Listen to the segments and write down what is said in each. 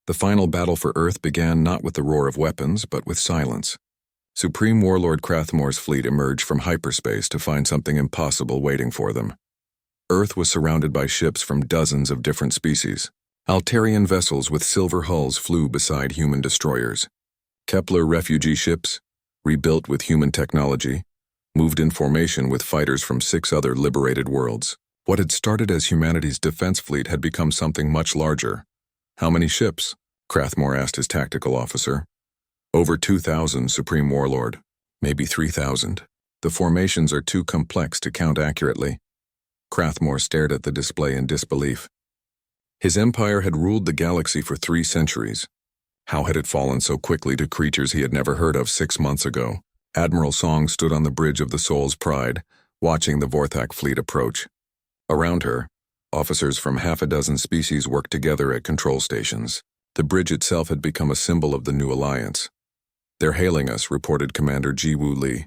The final battle for Earth began not with the roar of weapons, but with silence. Supreme Warlord Krathmor's fleet emerged from hyperspace to find something impossible waiting for them. Earth was surrounded by ships from dozens of different species. Altarian vessels with silver hulls flew beside human destroyers. Kepler refugee ships, rebuilt with human technology, moved in formation with fighters from 6 other liberated worlds. What had started as humanity's defense fleet had become something much larger. "How many ships?" Krathmor asked his tactical officer. "Over 2,000, Supreme Warlord. Maybe 3,000. The formations are too complex to count accurately." Krathmor stared at the display in disbelief. His empire had ruled the galaxy for 3 centuries. How had it fallen so quickly to creatures he had never heard of 6 months ago? Admiral Song stood on the bridge of the Soul's Pride, watching the Vorthak fleet approach. Around her, officers from half a dozen species worked together at control stations. The bridge itself had become a symbol of the new alliance. "They're hailing us," reported Commander Jiwoo Lee.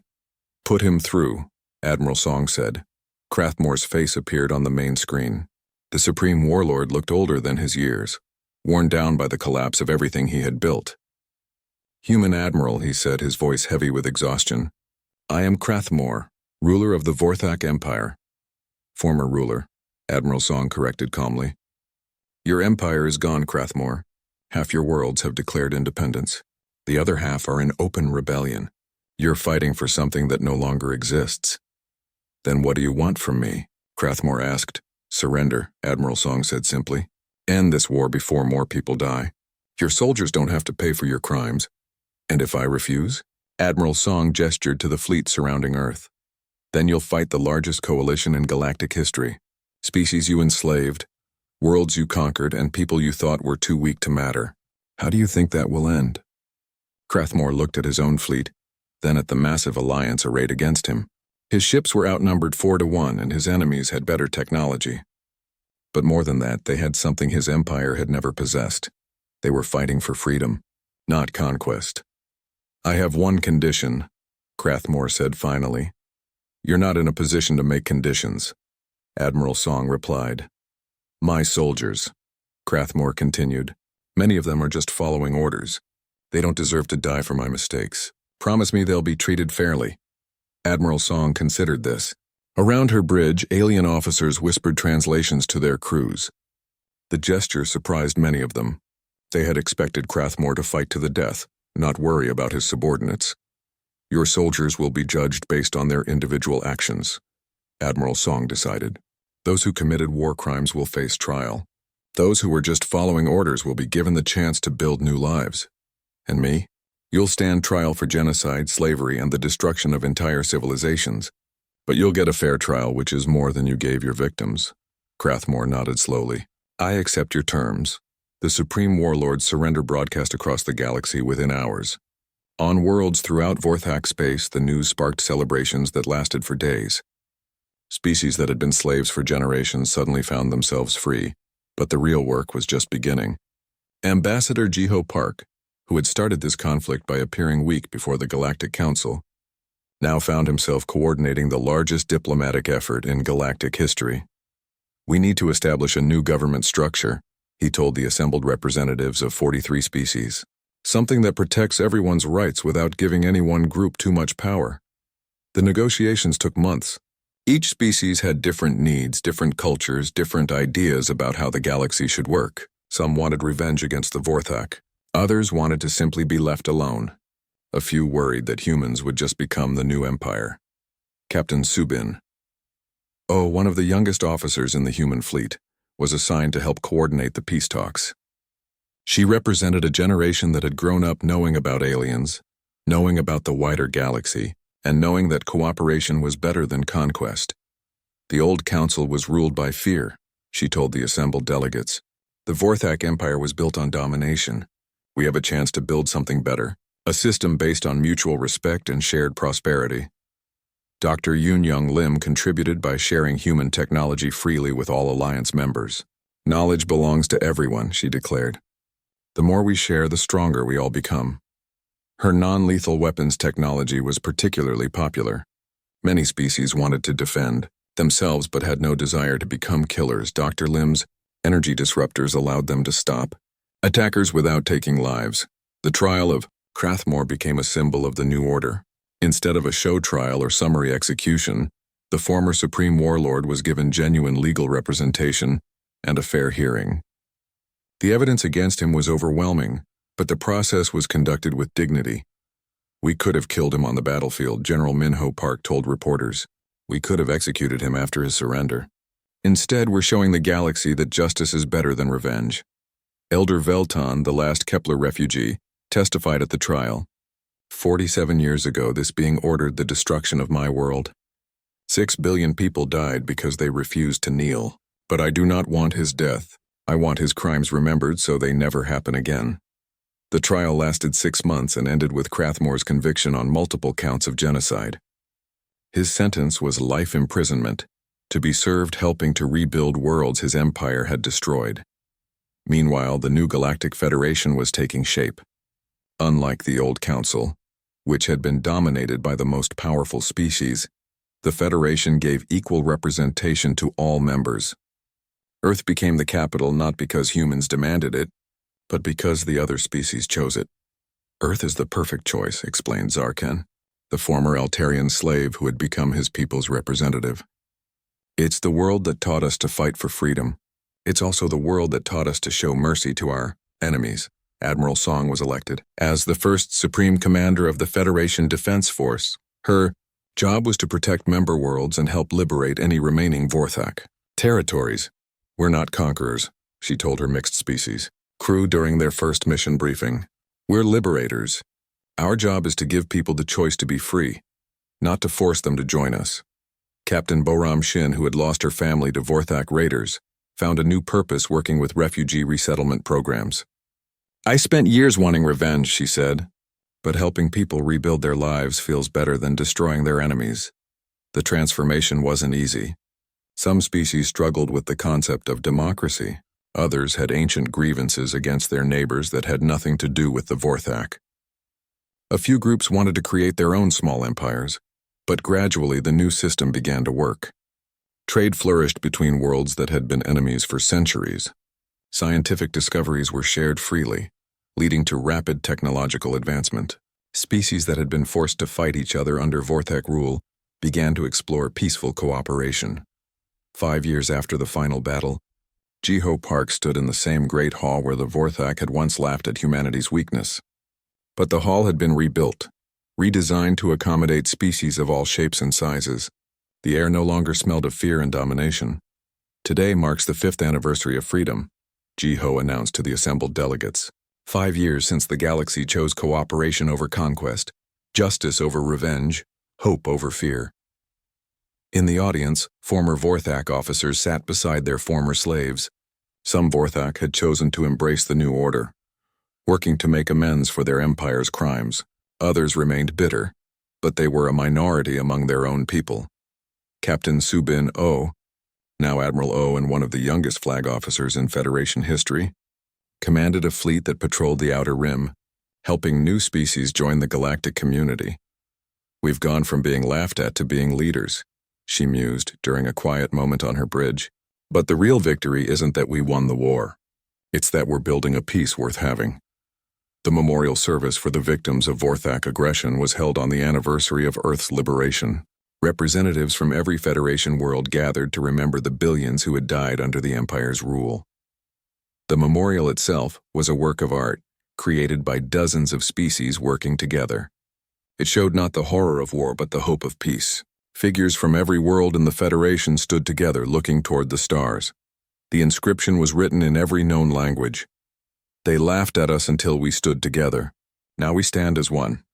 "Put him through," Admiral Song said. Krathmor's face appeared on the main screen. The Supreme Warlord looked older than his years, worn down by the collapse of everything he had built. "Human Admiral," he said, his voice heavy with exhaustion. "I am Krathmor, ruler of the Vorthak Empire." "Former ruler," Admiral Song corrected calmly. "Your empire is gone, Krathmor. Half your worlds have declared independence. The other half are in open rebellion. You're fighting for something that no longer exists." "Then what do you want from me?" Krathmor asked. "Surrender," Admiral Song said simply. "End this war before more people die. Your soldiers don't have to pay for your crimes." "And if I refuse?" Admiral Song gestured to the fleet surrounding Earth. "Then you'll fight the largest coalition in galactic history. Species you enslaved, worlds you conquered, and people you thought were too weak to matter. How do you think that will end?" Krathmor looked at his own fleet, then at the massive alliance arrayed against him. His ships were outnumbered 4-1, and his enemies had better technology. But more than that, they had something his empire had never possessed. They were fighting for freedom, not conquest. "I have one condition," Krathmor said finally. "You're not in a position to make conditions," Admiral Song replied. "My soldiers," Krathmor continued. "Many of them are just following orders. They don't deserve to die for my mistakes. Promise me they'll be treated fairly." Admiral Song considered this. Around her bridge, alien officers whispered translations to their crews. The gesture surprised many of them. They had expected Krathmor to fight to the death, not worry about his subordinates. "Your soldiers will be judged based on their individual actions," Admiral Song decided. "Those who committed war crimes will face trial. Those who were just following orders will be given the chance to build new lives. And me? You'll stand trial for genocide, slavery, and the destruction of entire civilizations. But you'll get a fair trial, which is more than you gave your victims." Krathmor nodded slowly. "I accept your terms." The Supreme Warlord's surrender broadcast across the galaxy within hours. On worlds throughout Vorthak space, the news sparked celebrations that lasted for days. Species that had been slaves for generations suddenly found themselves free, but the real work was just beginning. Ambassador Jiho Park, who had started this conflict by appearing weak before the Galactic Council, now found himself coordinating the largest diplomatic effort in galactic history. "We need to establish a new government structure," he told the assembled representatives of 43 species. "Something that protects everyone's rights without giving any one group too much power." The negotiations took months. Each species had different needs, different cultures, different ideas about how the galaxy should work. Some wanted revenge against the Vorthak. Others wanted to simply be left alone. A few worried that humans would just become the new empire. Captain Subin, one of the youngest officers in the human fleet, was assigned to help coordinate the peace talks. She represented a generation that had grown up knowing about aliens, knowing about the wider galaxy, and knowing that cooperation was better than conquest. "The old council was ruled by fear," she told the assembled delegates. "The Vorthak Empire was built on domination. We have a chance to build something better, a system based on mutual respect and shared prosperity." Dr. Yoon-Young Lim contributed by sharing human technology freely with all Alliance members. "Knowledge belongs to everyone," she declared. "The more we share, the stronger we all become." Her non-lethal weapons technology was particularly popular. Many species wanted to defend themselves but had no desire to become killers. Dr. Lim's energy disruptors allowed them to stop, Attackers without taking lives. The trial of Crathmore became a symbol of the new order. Instead of a show trial or summary execution, the former Supreme Warlord was given genuine legal representation and a fair hearing. The evidence against him was overwhelming, but the process was conducted with dignity. "We could have killed him on the battlefield," General Minho Park told reporters. "We could have executed him after his surrender. Instead, we're showing the galaxy that justice is better than revenge." Elder Velton, the last Kepler refugee, testified at the trial. 47 years ago, this being ordered the destruction of my world. 6 billion people died because they refused to kneel. But I do not want his death. I want his crimes remembered so they never happen again. The trial lasted 6 months and ended with Crathmore's conviction on multiple counts of genocide. His sentence was life imprisonment, to be served helping to rebuild worlds his empire had destroyed. Meanwhile, the new Galactic Federation was taking shape. Unlike the old Council, which had been dominated by the most powerful species, the Federation gave equal representation to all members. Earth became the capital not because humans demanded it, but because the other species chose it. "Earth is the perfect choice," explained Zarkan, the former Altarian slave who had become his people's representative. "It's the world that taught us to fight for freedom. It's also the world that taught us to show mercy to our enemies." Admiral Song was elected as the first Supreme Commander of the Federation Defense Force. Her job was to protect member worlds and help liberate any remaining Vorthak territories. "We're not conquerors," she told her mixed species crew during their first mission briefing. "We're liberators. Our job is to give people the choice to be free, not to force them to join us." Captain Boram Shin, who had lost her family to Vorthak raiders, found a new purpose working with refugee resettlement programs. "I spent years wanting revenge," she said, "but helping people rebuild their lives feels better than destroying their enemies." The transformation wasn't easy. Some species struggled with the concept of democracy. Others had ancient grievances against their neighbors that had nothing to do with the Vorthak. A few groups wanted to create their own small empires, but gradually the new system began to work. Trade flourished between worlds that had been enemies for centuries. Scientific discoveries were shared freely, leading to rapid technological advancement. Species that had been forced to fight each other under Vorthak rule began to explore peaceful cooperation. 5 years after the final battle, Jiho Park stood in the same great hall where the Vorthak had once laughed at humanity's weakness. But the hall had been rebuilt, redesigned to accommodate species of all shapes and sizes. The air no longer smelled of fear and domination. "Today marks the 5th anniversary of freedom," Jiho announced to the assembled delegates. 5 years since the galaxy chose cooperation over conquest, justice over revenge, hope over fear. In the audience, former Vorthak officers sat beside their former slaves. Some Vorthak had chosen to embrace the new order, working to make amends for their empire's crimes. Others remained bitter, but they were a minority among their own people. Captain Subin O, now Admiral O and one of the youngest flag officers in Federation history, commanded a fleet that patrolled the Outer Rim, helping new species join the galactic community. "We've gone from being laughed at to being leaders," she mused during a quiet moment on her bridge. "But the real victory isn't that we won the war. It's that we're building a peace worth having." The memorial service for the victims of Vorthak aggression was held on the anniversary of Earth's liberation. Representatives from every Federation world gathered to remember the billions who had died under the Empire's rule. The memorial itself was a work of art, created by dozens of species working together. It showed not the horror of war but the hope of peace. Figures from every world in the Federation stood together looking toward the stars. The inscription was written in every known language. "They laughed at us until we stood together. Now we stand as one."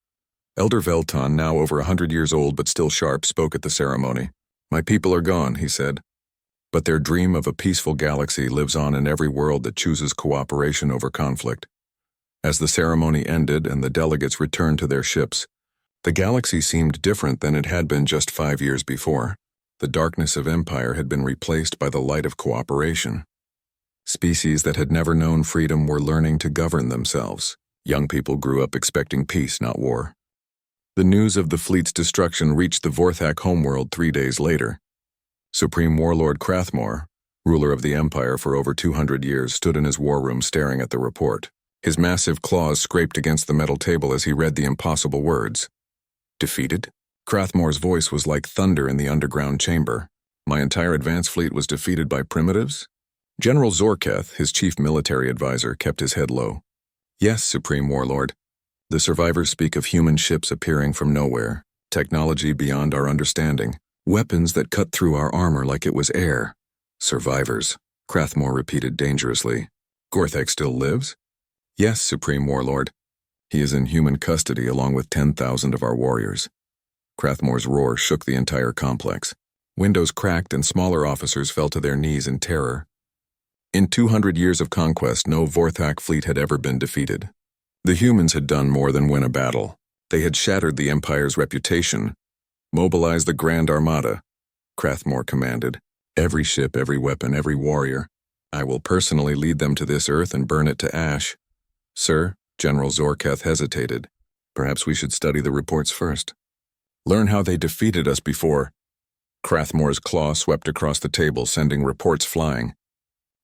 Elder Velton, now over 100 years old but still sharp, spoke at the ceremony. "My people are gone," he said. "But their dream of a peaceful galaxy lives on in every world that chooses cooperation over conflict." As the ceremony ended and the delegates returned to their ships, the galaxy seemed different than it had been just 5 years before. The darkness of empire had been replaced by the light of cooperation. Species that had never known freedom were learning to govern themselves. Young people grew up expecting peace, not war. The news of the fleet's destruction reached the Vorthak homeworld 3 days later. Supreme Warlord Crathmore, ruler of the Empire for over 200 years, stood in his war room staring at the report. His massive claws scraped against the metal table as he read the impossible words. Defeated? Crathmore's voice was like thunder in the underground chamber. My entire advance fleet was defeated by primitives? General Zorketh, his chief military advisor, kept his head low. Yes, Supreme Warlord. The survivors speak of human ships appearing from nowhere, technology beyond our understanding, weapons that cut through our armor like it was air. Survivors, Crathmore repeated dangerously. Gorthek still lives? Yes, Supreme Warlord. He is in human custody along with 10,000 of our warriors. Crathmore's roar shook the entire complex. Windows cracked and smaller officers fell to their knees in terror. In 200 years of conquest, no Vorthak fleet had ever been defeated. The humans had done more than win a battle. They had shattered the Empire's reputation. Mobilize the Grand Armada, Crathmore commanded. Every ship, every weapon, every warrior. I will personally lead them to this earth and burn it to ash. Sir, General Zorketh hesitated. Perhaps we should study the reports first. Learn how they defeated us before. Crathmore's claw swept across the table, sending reports flying.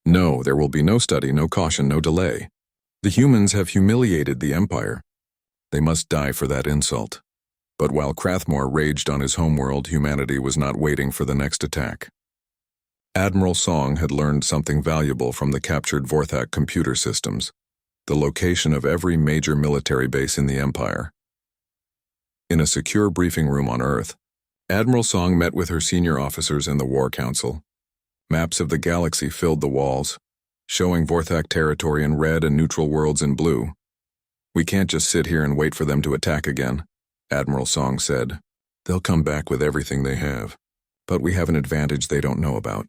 No, there will be no study, no caution, no delay. The humans have humiliated the Empire. They must die for that insult. But while Crathmore raged on his homeworld, humanity was not waiting for the next attack. Admiral Song had learned something valuable from the captured Vorthak computer systems, the location of every major military base in the Empire. In a secure briefing room on Earth, Admiral Song met with her senior officers in the War Council. Maps of the galaxy filled the walls, showing Vorthak territory in red and neutral worlds in blue. We can't just sit here and wait for them to attack again, Admiral Song said. They'll come back with everything they have, but we have an advantage they don't know about.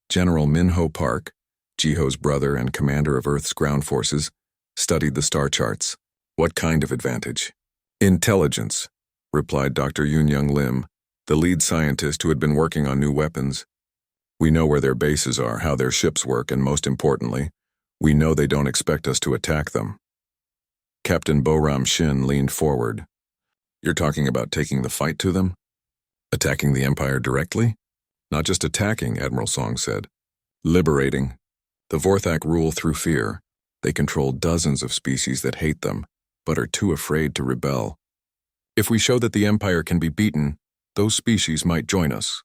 General Minho Park, Jiho's brother and commander of Earth's ground forces, studied the star charts. What kind of advantage? Intelligence, replied Dr. Yoon-Young Lim, the lead scientist who had been working on new weapons. We know where their bases are, how their ships work, and most importantly, we know they don't expect us to attack them. Captain Boram Shin leaned forward. You're talking about taking the fight to them? Attacking the Empire directly? Not just attacking, Admiral Song said. Liberating. The Vorthak rule through fear. They control dozens of species that hate them, but are too afraid to rebel. If we show that the Empire can be beaten, those species might join us.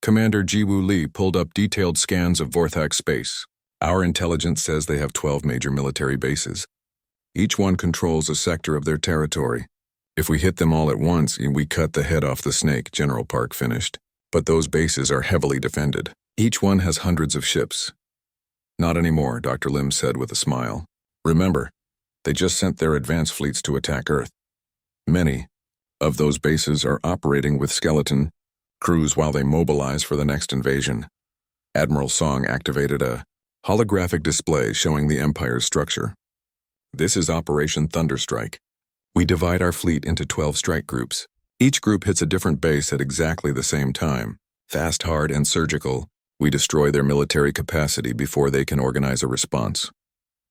Commander Jiwoo Lee pulled up detailed scans of Vorthak space. Our intelligence says they have 12 major military bases. Each one controls a sector of their territory. If we hit them all at once, we cut the head off the snake, General Park finished. But those bases are heavily defended. Each one has hundreds of ships. Not anymore, Dr. Lim said with a smile. Remember, they just sent their advance fleets to attack Earth. Many of those bases are operating with skeleton crews while they mobilize for the next invasion. Admiral Song activated a holographic display showing the Empire's structure. This is Operation Thunderstrike. We divide our fleet into 12 strike groups. Each group hits a different base at exactly the same time. Fast, hard, and surgical, we destroy their military capacity before they can organize a response.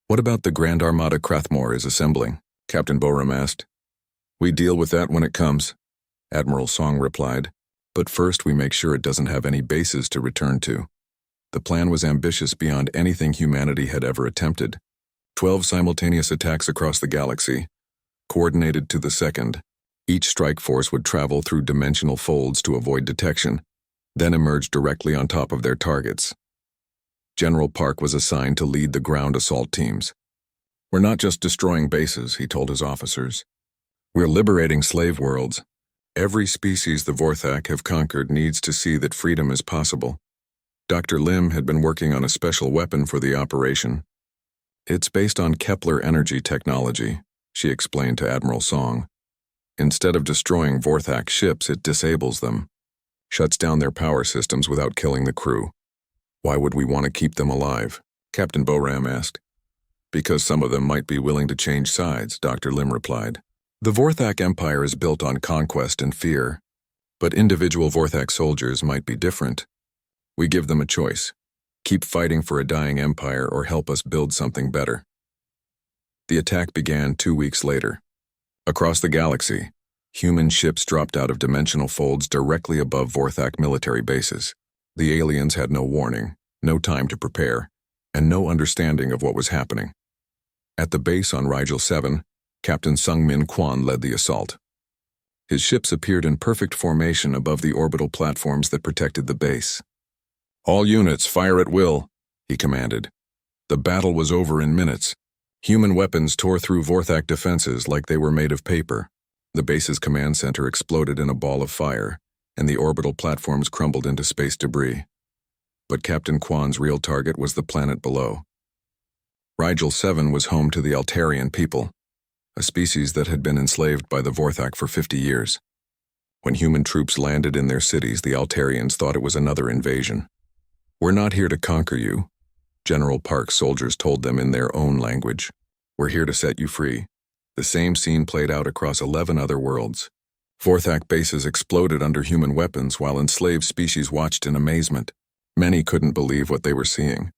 What about the Grand Armada Crathmore is assembling? Captain Boram asked. We deal with that when it comes, Admiral Song replied. But first we make sure it doesn't have any bases to return to. The plan was ambitious beyond anything humanity had ever attempted. 12 simultaneous attacks across the galaxy, coordinated to the second. Each strike force would travel through dimensional folds to avoid detection, then emerge directly on top of their targets. General Park was assigned to lead the ground assault teams. We're not just destroying bases, he told his officers. We're liberating slave worlds. Every species the Vorthak have conquered needs to see that freedom is possible. Dr. Lim had been working on a special weapon for the operation. It's based on Kepler energy technology, she explained to Admiral Song. Instead of destroying Vorthak ships, it disables them, shuts down their power systems without killing the crew. Why would we want to keep them alive? Captain Boram asked. Because some of them might be willing to change sides, Dr. Lim replied. The Vorthak Empire is built on conquest and fear, but individual Vorthak soldiers might be different. We give them a choice. Keep fighting for a dying empire or help us build something better. The attack began 2 weeks later. Across the galaxy, human ships dropped out of dimensional folds directly above Vorthak military bases. The aliens had no warning. No time to prepare, and no understanding of what was happening. At the base on Rigel 7, Captain Sung-Min Kwan led the assault. His ships appeared in perfect formation above the orbital platforms that protected the base. "All units, fire at will," he commanded. The battle was over in minutes. Human weapons tore through Vorthak defenses like they were made of paper. The base's command center exploded in a ball of fire, and the orbital platforms crumbled into space debris. But Captain Kwan's real target was the planet below. Rigel 7 was home to the Altarian people, a species that had been enslaved by the Vorthak for 50 years. When human troops landed in their cities, the Altarians thought it was another invasion. "We're not here to conquer you," General Park's soldiers told them in their own language. "We're here to set you free." The same scene played out across 11 other worlds. Vorthak bases exploded under human weapons while enslaved species watched in amazement. Many couldn't believe what they were seeing.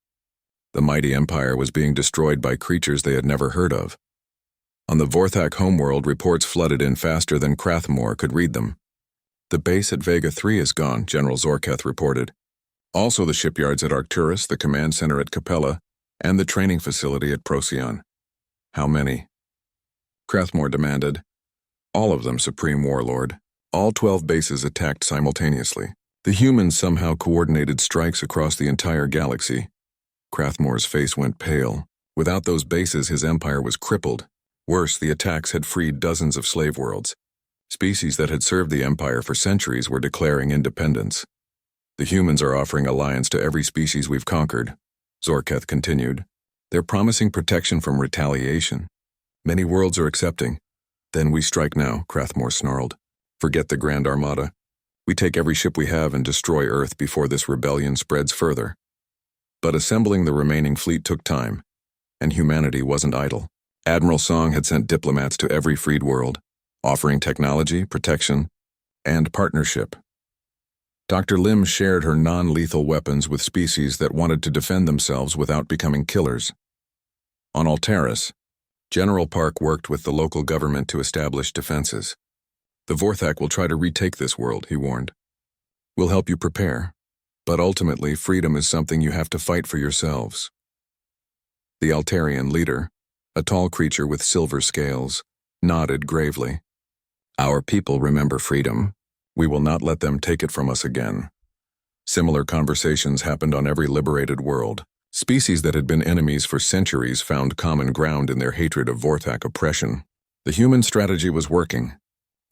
The mighty empire was being destroyed by creatures they had never heard of. On the Vorthak homeworld, reports flooded in faster than Krathmore could read them. "The base at Vega 3 is gone," General Zorketh reported. "Also the shipyards at Arcturus, the command center at Capella, and the training facility at Procyon." "How many?" Krathmore demanded. "All of them, Supreme Warlord. All 12 bases attacked simultaneously. The humans somehow coordinated strikes across the entire galaxy." Krathmore's face went pale. Without those bases, his empire was crippled. Worse, the attacks had freed dozens of slave worlds. Species that had served the empire for centuries were declaring independence. "The humans are offering alliance to every species we've conquered," Zorketh continued. "They're promising protection from retaliation. Many worlds are accepting." "Then we strike now," Krathmore snarled. "Forget the Grand Armada. We take every ship we have and destroy Earth before this rebellion spreads further." But assembling the remaining fleet took time, and humanity wasn't idle. Admiral Song had sent diplomats to every freed world, offering technology, protection, and partnership. Dr. Lim shared her non-lethal weapons with species that wanted to defend themselves without becoming killers. On Altaris, General Park worked with the local government to establish defenses. "The Vorthak will try to retake this world," he warned. "We'll help you prepare, but ultimately freedom is something you have to fight for yourselves." The Altarian leader, a tall creature with silver scales, nodded gravely. "Our people remember freedom. We will not let them take it from us again." Similar conversations happened on every liberated world. Species that had been enemies for centuries found common ground in their hatred of Vorthak oppression. The human strategy was working.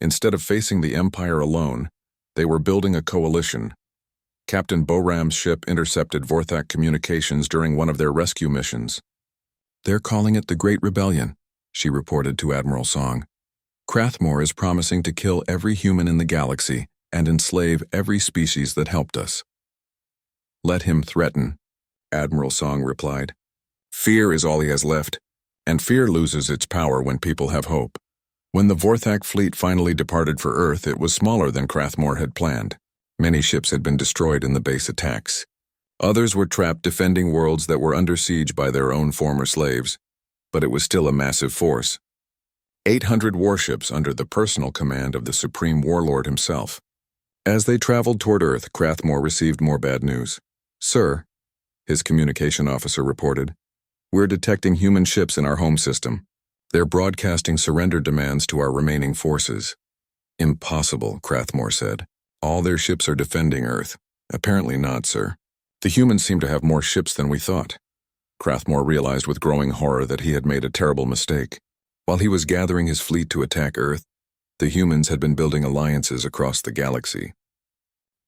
Instead of facing the Empire alone, they were building a coalition. Captain Boram's ship intercepted Vorthak communications during one of their rescue missions. "They're calling it the Great Rebellion," she reported to Admiral Song. "Krathmore is promising to kill every human in the galaxy and enslave every species that helped us." "Let him threaten," Admiral Song replied. "Fear is all he has left, and fear loses its power when people have hope." When the Vorthak fleet finally departed for Earth, it was smaller than Krathmore had planned. Many ships had been destroyed in the base attacks. Others were trapped defending worlds that were under siege by their own former slaves, but it was still a massive force. 800 warships under the personal command of the Supreme Warlord himself. As they traveled toward Earth, Krathmore received more bad news. "Sir," his communication officer reported, "we're detecting human ships in our home system. They're broadcasting surrender demands to our remaining forces." "Impossible," Krathmore said. "All their ships are defending Earth." "Apparently not, sir. The humans seem to have more ships than we thought." Krathmore realized with growing horror that he had made a terrible mistake. While he was gathering his fleet to attack Earth, the humans had been building alliances across the galaxy.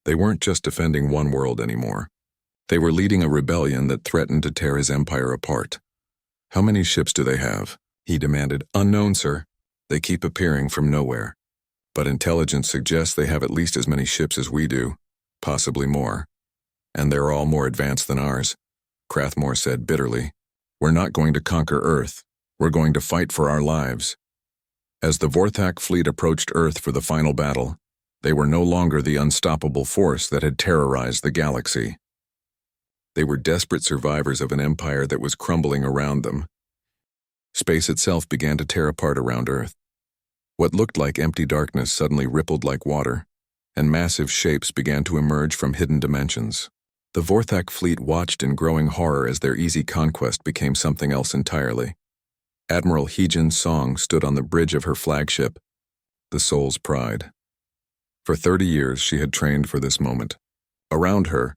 They weren't just defending one world anymore. They were leading a rebellion that threatened to tear his empire apart. "How many ships do they have?" he demanded. "Unknown, sir. They keep appearing from nowhere. But intelligence suggests they have at least as many ships as we do, possibly more. And they're all more advanced than ours," Krathmore said bitterly. "We're not going to conquer Earth. We're going to fight for our lives." As the Vorthak fleet approached Earth for the final battle, they were no longer the unstoppable force that had terrorized the galaxy. They were desperate survivors of an empire that was crumbling around them. Space itself began to tear apart around Earth. What looked like empty darkness suddenly rippled like water, and massive shapes began to emerge from hidden dimensions. The Vorthak fleet watched in growing horror as their easy conquest became something else entirely. Admiral Heejin Song stood on the bridge of her flagship, the Soul's Pride. For 30 years, she had trained for this moment. Around her,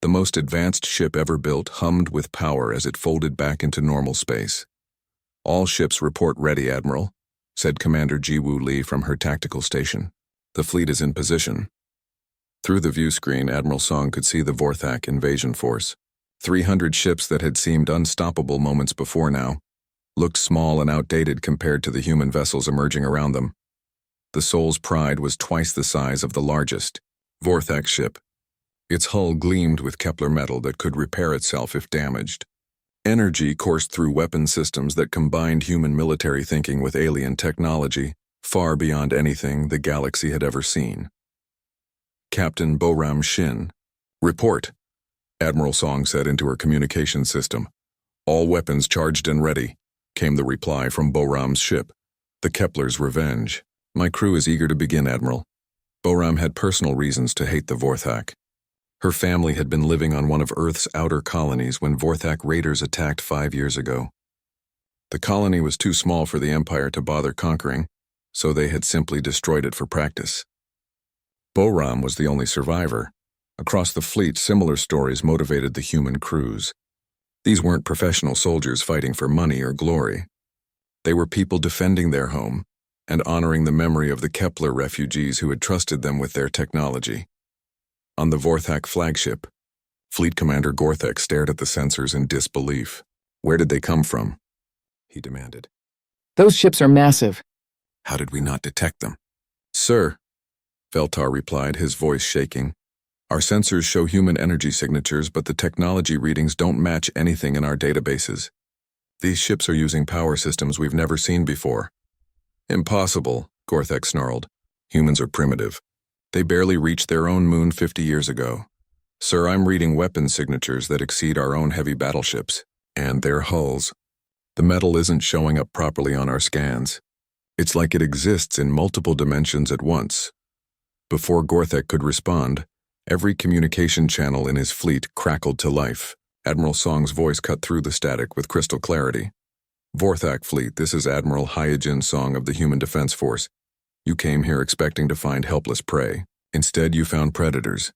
the most advanced ship ever built hummed with power as it folded back into normal space. "All ships report ready, Admiral," said Commander Jiwoo Lee from her tactical station. "The fleet is in position." Through the view screen, Admiral Song could see the Vorthak invasion force. 300 ships that had seemed unstoppable moments before now looked small and outdated compared to the human vessels emerging around them. The Soul's Pride was twice the size of the largest Vorthak ship. Its hull gleamed with Kepler metal that could repair itself if damaged. Energy coursed through weapon systems that combined human military thinking with alien technology, far beyond anything the galaxy had ever seen. "Captain Boram Shin." "Report," Admiral Song said into her communication system. "All weapons charged and ready," came the reply from Boram's ship. "The Kepler's revenge. My crew is eager to begin, Admiral." Boram had personal reasons to hate the Vorthak. Her family had been living on one of Earth's outer colonies when Vorthak raiders attacked 5 years ago. The colony was too small for the Empire to bother conquering, so they had simply destroyed it for practice. Boram was the only survivor. Across the fleet, similar stories motivated the human crews. These weren't professional soldiers fighting for money or glory. They were people defending their home and honoring the memory of the Kepler refugees who had trusted them with their technology. On the Vorthak flagship, Fleet Commander Gorthek stared at the sensors in disbelief. "Where did they come from?" he demanded. "Those ships are massive." "How did we not detect them?" "Sir," Veltar replied, his voice shaking, "our sensors show human energy signatures, but the technology readings don't match anything in our databases. These ships are using power systems we've never seen before." "Impossible," Gorthek snarled. "Humans are primitive. They barely reached their own moon 50 years ago. Sir, I'm reading weapon signatures that exceed our own heavy battleships, and their hulls. The metal isn't showing up properly on our scans. It's like it exists in multiple dimensions at once." Before Gorthek could respond, every communication channel in his fleet crackled to life. Admiral Song's voice cut through the static with crystal clarity. "Vorthak fleet, this is Admiral Hyojin Song of the Human Defense Force. You came here expecting to find helpless prey. Instead, you found predators."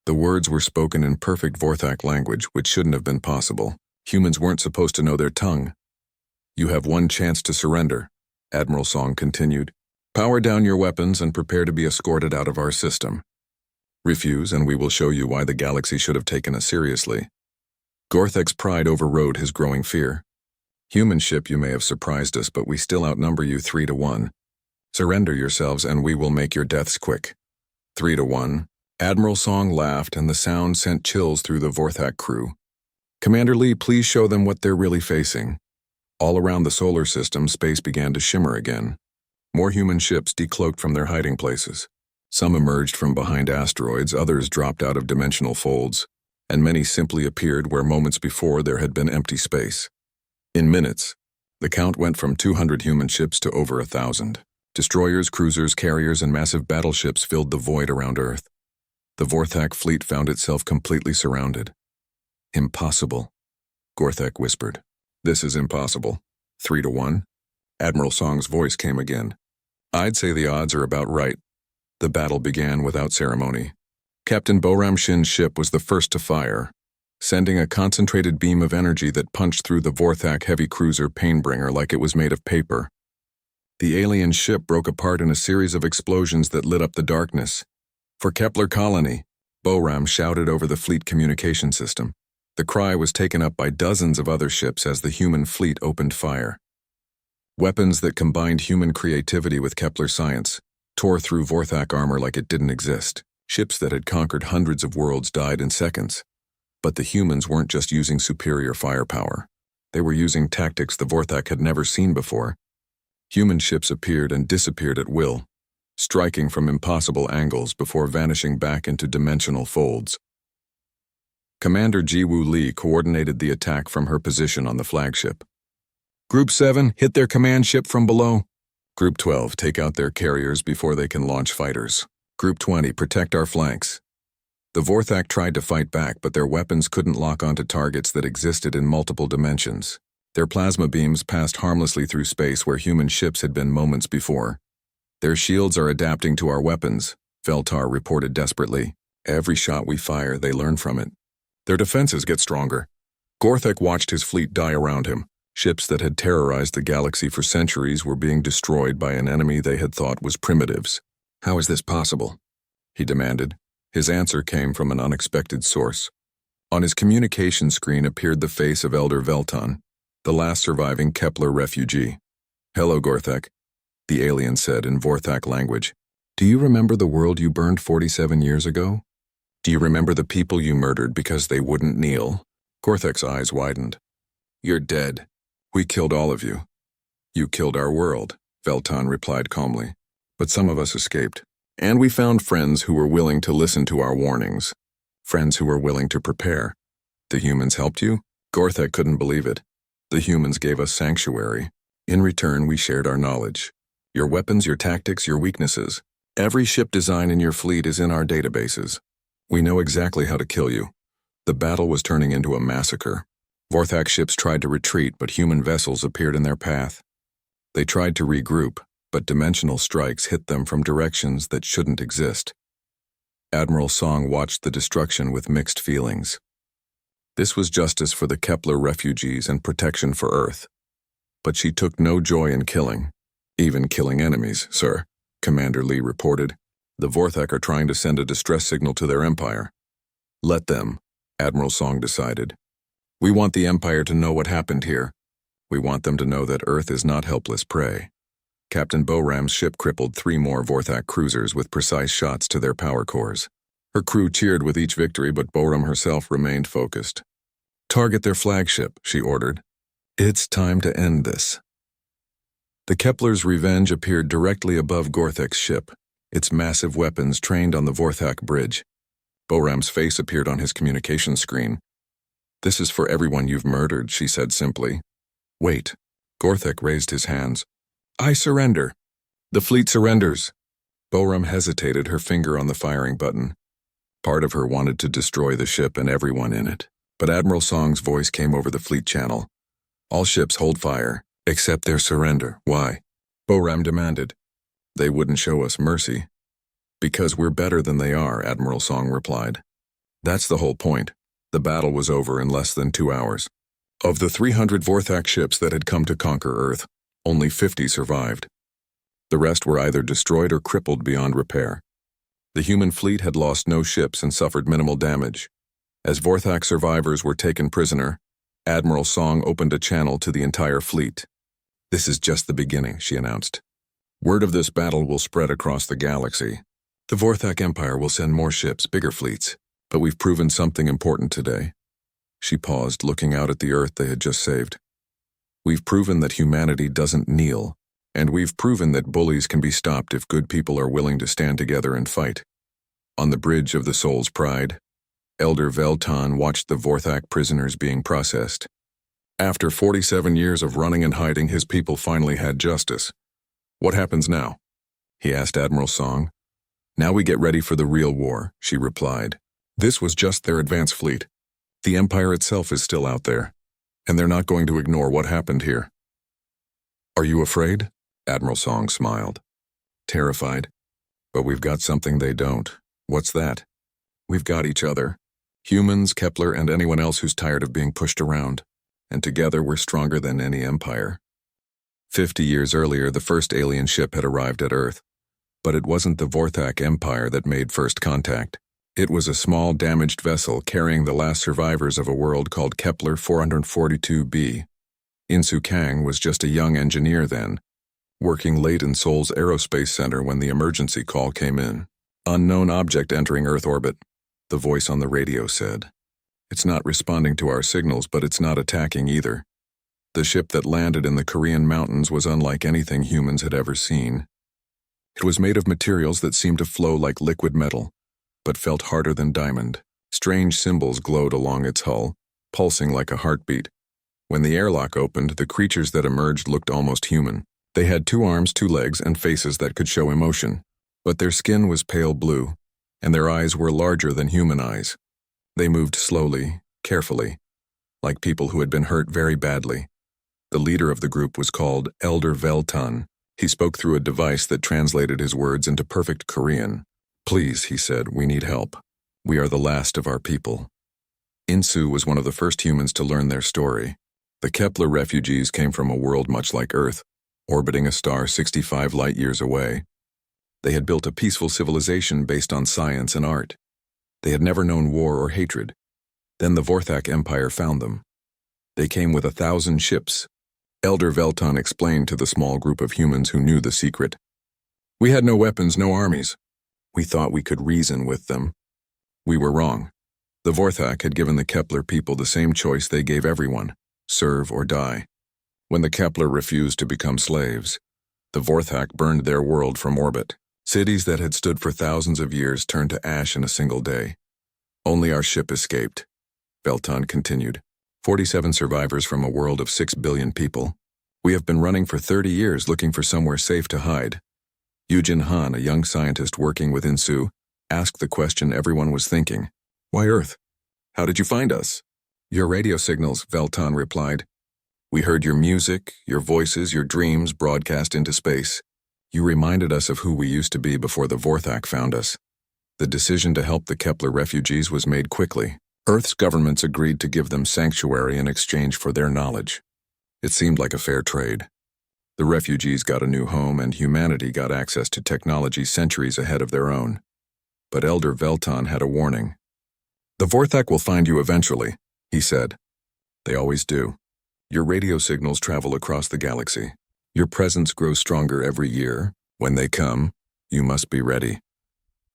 The words were spoken in perfect Vorthak language, which shouldn't have been possible. Humans weren't supposed to know their tongue. "You have one chance to surrender," Admiral Song continued. "Power down your weapons and prepare to be escorted out of our system. Refuse, and we will show you why the galaxy should have taken us seriously." Gorthek's pride overrode his growing fear. "Human ship, you may have surprised us, but we still outnumber you 3-1. Surrender yourselves and we will make your deaths quick." 3-1. Admiral Song laughed, and the sound sent chills through the Vorthak crew. "Commander Lee, please show them what they're really facing." All around the solar system, space began to shimmer again. More human ships decloaked from their hiding places. Some emerged from behind asteroids, others dropped out of dimensional folds, and many simply appeared where moments before there had been empty space. In minutes, the count went from 200 human ships to over 1,000. Destroyers, cruisers, carriers, and massive battleships filled the void around Earth. The Vorthak fleet found itself completely surrounded. "Impossible," Gorthek whispered. "This is impossible." 3-1. Admiral Song's voice came again. "I'd say the odds are about right." The battle began without ceremony. Captain Boram Shin's ship was the first to fire, sending a concentrated beam of energy that punched through the Vorthak heavy cruiser Painbringer like it was made of paper. The alien ship broke apart in a series of explosions that lit up the darkness. "For Kepler Colony," Boram shouted over the fleet communication system. The cry was taken up by dozens of other ships as the human fleet opened fire. Weapons that combined human creativity with Kepler science tore through Vorthak armor like it didn't exist. Ships that had conquered hundreds of worlds died in seconds. But the humans weren't just using superior firepower. They were using tactics the Vorthak had never seen before. Human ships appeared and disappeared at will, striking from impossible angles before vanishing back into dimensional folds. Commander Jiwoo Lee coordinated the attack from her position on the flagship. "Group 7, hit their command ship from below." "Group 12, take out their carriers before they can launch fighters." "Group 20, protect our flanks." The Vorthak tried to fight back, but their weapons couldn't lock onto targets that existed in multiple dimensions. Their plasma beams passed harmlessly through space where human ships had been moments before. Their shields are adapting to our weapons, Veltar reported desperately. Every shot we fire, they learn from it. Their defenses get stronger. Gorthek watched his fleet die around him. Ships that had terrorized the galaxy for centuries were being destroyed by an enemy they had thought was primitives. How is this possible? He demanded. His answer came from an unexpected source. On his communication screen appeared the face of Elder Velton, the last surviving Kepler refugee. "Hello, Gorthek," the alien said in Vorthak language. "Do you remember the world you burned 47 years ago? Do you remember the people you murdered because they wouldn't kneel?" Gorthek's eyes widened. "You're dead. We killed all of you." "You killed our world," Velton replied calmly. "But some of us escaped. And we found friends who were willing to listen to our warnings. Friends who were willing to prepare. The humans helped you?" Gorthek couldn't believe it. "The humans gave us sanctuary. In return, we shared our knowledge. Your weapons, your tactics, your weaknesses. Every ship design in your fleet is in our databases. We know exactly how to kill you." The battle was turning into a massacre. Vorthak ships tried to retreat, but human vessels appeared in their path. They tried to regroup, but dimensional strikes hit them from directions that shouldn't exist. Admiral Song watched the destruction with mixed feelings. This was justice for the Kepler refugees and protection for Earth. But she took no joy in killing. "Even killing enemies, sir," Commander Lee reported. "The Vorthak are trying to send a distress signal to their empire." "Let them," Admiral Song decided. "We want the Empire to know what happened here. We want them to know that Earth is not helpless prey." Captain Boram's ship crippled 3 more Vorthak cruisers with precise shots to their power cores. Her crew cheered with each victory, but Boram herself remained focused. "Target their flagship," she ordered. "It's time to end this." The Kepler's Revenge appeared directly above Gorthek's ship, its massive weapons trained on the Vorthak bridge. Boram's face appeared on his communication screen. "This is for everyone you've murdered," she said simply. "Wait." Gorthek raised his hands. "I surrender." "The fleet surrenders." Boram hesitated, her finger on the firing button. Part of her wanted to destroy the ship and everyone in it. But Admiral Song's voice came over the fleet channel. "All ships hold fire, except their surrender." "Why?" Boram demanded. "They wouldn't show us mercy." "Because we're better than they are," Admiral Song replied. "That's the whole point." The battle was over in less than 2 hours. Of the 300 Vorthak ships that had come to conquer Earth, only 50 survived. The rest were either destroyed or crippled beyond repair. The human fleet had lost no ships and suffered minimal damage. As Vorthak survivors were taken prisoner, Admiral Song opened a channel to the entire fleet. "This is just the beginning," she announced. "Word of this battle will spread across the galaxy. The Vorthak Empire will send more ships, bigger fleets, but we've proven something important today." She paused, looking out at the Earth they had just saved. "We've proven that humanity doesn't kneel, and we've proven that bullies can be stopped if good people are willing to stand together and fight." On the bridge of the Soul's Pride, Elder Velton watched the Vorthak prisoners being processed. After 47 years of running and hiding, his people finally had justice. "What happens now?" he asked Admiral Song. "Now we get ready for the real war," she replied. "This was just their advance fleet. The Empire itself is still out there, and they're not going to ignore what happened here." "Are you afraid?" Admiral Song smiled. "Terrified. But we've got something they don't." "What's that?" "We've got each other. Humans, Kepler, and anyone else who's tired of being pushed around. And together we're stronger than any empire." 50 years earlier, the first alien ship had arrived at Earth. But it wasn't the Vorthak Empire that made first contact. It was a small, damaged vessel carrying the last survivors of a world called Kepler 442b. Insu Kang was just a young engineer then, working late in Seoul's Aerospace Center when the emergency call came in. "Unknown object entering Earth orbit," the voice on the radio said. "It's not responding to our signals, but it's not attacking either." The ship that landed in the Korean mountains was unlike anything humans had ever seen. It was made of materials that seemed to flow like liquid metal, but felt harder than diamond. Strange symbols glowed along its hull, pulsing like a heartbeat. When the airlock opened, the creatures that emerged looked almost human. They had 2 arms, 2 legs, and faces that could show emotion. But their skin was pale blue, and their eyes were larger than human eyes. They moved slowly, carefully, like people who had been hurt very badly. The leader of the group was called Elder Veltan. He spoke through a device that translated his words into perfect Korean. "Please," he said, "we need help. We are the last of our people." Insu was one of the first humans to learn their story. The Kepler refugees came from a world much like Earth, orbiting a star 65 light-years away. They had built a peaceful civilization based on science and art. They had never known war or hatred. Then the Vorthak Empire found them. They came with 1,000 ships. Elder Veltan explained to the small group of humans who knew the secret. "We had no weapons, no armies. We thought we could reason with them. We were wrong. The Vorthak had given the Kepler people the same choice they gave everyone: serve or die. When the Kepler refused to become slaves, the Vorthak burned their world from orbit. Cities that had stood for thousands of years turned to ash in a single day. Only our ship escaped," Veltan continued. 47 survivors from a world of 6 billion people. We have been running for 30 years looking for somewhere safe to hide. Yujin Han, a young scientist working with Insu, asked the question everyone was thinking. "Why Earth? How did you find us?" "Your radio signals," Veltan replied. "We heard your music, your voices, your dreams broadcast into space. You reminded us of who we used to be before the Vorthak found us." The decision to help the Kepler refugees was made quickly. Earth's governments agreed to give them sanctuary in exchange for their knowledge. It seemed like a fair trade. The refugees got a new home, and humanity got access to technology centuries ahead of their own. But Elder Veltan had a warning. "The Vorthak will find you eventually," he said. "They always do. Your radio signals travel across the galaxy. Your presence grows stronger every year. When they come, you must be ready."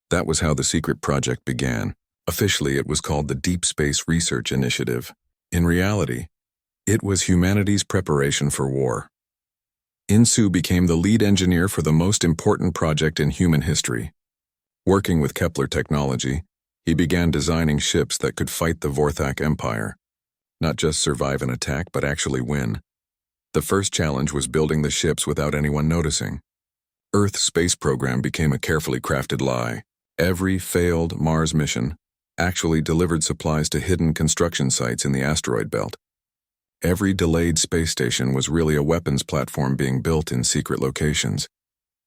That was how the secret project began. Officially, it was called the Deep Space Research Initiative. In reality, it was humanity's preparation for war. Insu became the lead engineer for the most important project in human history. Working with Kepler technology, he began designing ships that could fight the Vorthak Empire. Not just survive an attack, but actually win. The first challenge was building the ships without anyone noticing. Earth's space program became a carefully crafted lie. Every failed Mars mission actually delivered supplies to hidden construction sites in the asteroid belt. Every delayed space station was really a weapons platform being built in secret locations.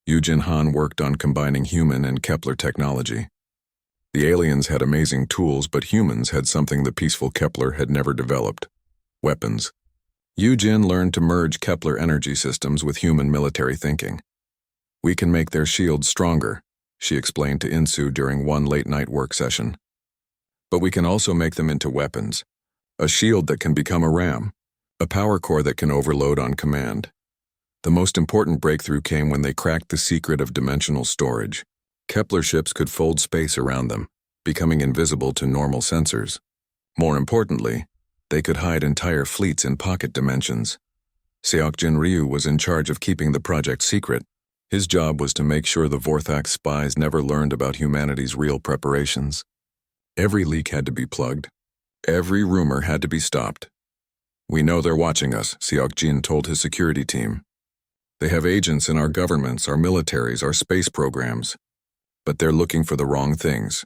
Yujin Han worked on combining human and Kepler technology. The aliens had amazing tools, but humans had something the peaceful Kepler had never developed: weapons. Yujin learned to merge Kepler energy systems with human military thinking. "We can make their shields stronger," she explained to Insu during one late-night work session. "But we can also make them into weapons. A shield that can become a ram. A power core that can overload on command." The most important breakthrough came when they cracked the secret of dimensional storage. Kepler ships could fold space around them, becoming invisible to normal sensors. More importantly, they could hide entire fleets in pocket dimensions. Seokjin Ryu was in charge of keeping the project secret. His job was to make sure the Vorthak spies never learned about humanity's real preparations. Every leak had to be plugged. Every rumor had to be stopped. "We know they're watching us," Seokjin told his security team. "They have agents in our governments, our militaries, our space programs. But they're looking for the wrong things."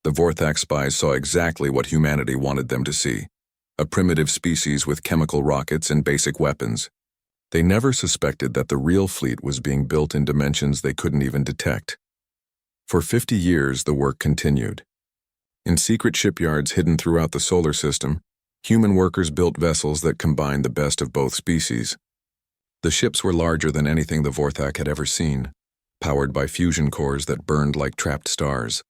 The Vorthak spies saw exactly what humanity wanted them to see: a primitive species with chemical rockets and basic weapons. They never suspected that the real fleet was being built in dimensions they couldn't even detect. For 50 years, the work continued. In secret shipyards hidden throughout the solar system, human workers built vessels that combined the best of both species. The ships were larger than anything the Vorthak had ever seen, powered by fusion cores that burned like trapped stars.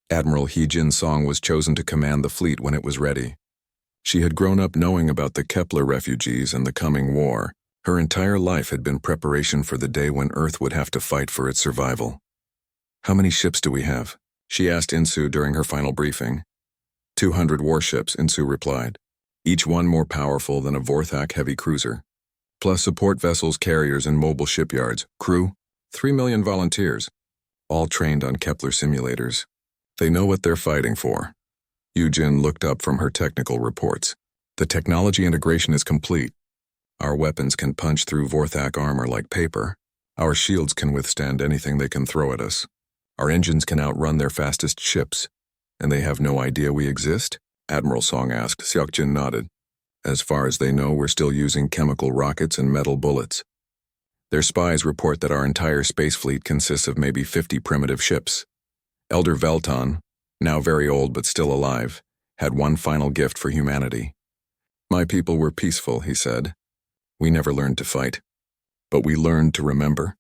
Admiral Hee-jin Song was chosen to command the fleet when it was ready. She had grown up knowing about the Kepler refugees and the coming war. Her entire life had been preparation for the day when Earth would have to fight for its survival. "How many ships do we have?" she asked Insu during her final briefing. 200 warships, Insu replied, each one more powerful than a Vorthak heavy cruiser. Plus support vessels, carriers, and mobile shipyards. Crew, 3 million volunteers, all trained on Kepler simulators. They know what they're fighting for. Yujin looked up from her technical reports. "The technology integration is complete. Our weapons can punch through Vorthak armor like paper. Our shields can withstand anything they can throw at us. Our engines can outrun their fastest ships. And they have no idea we exist? Admiral Song asked. Seokjin nodded. As far as they know, we're still using chemical rockets and metal bullets. Their spies report that our entire space fleet consists of maybe 50 primitive ships. Elder Velton, now very old but still alive, had one final gift for humanity. My people were peaceful, he said. We never learned to fight. But we learned to remember.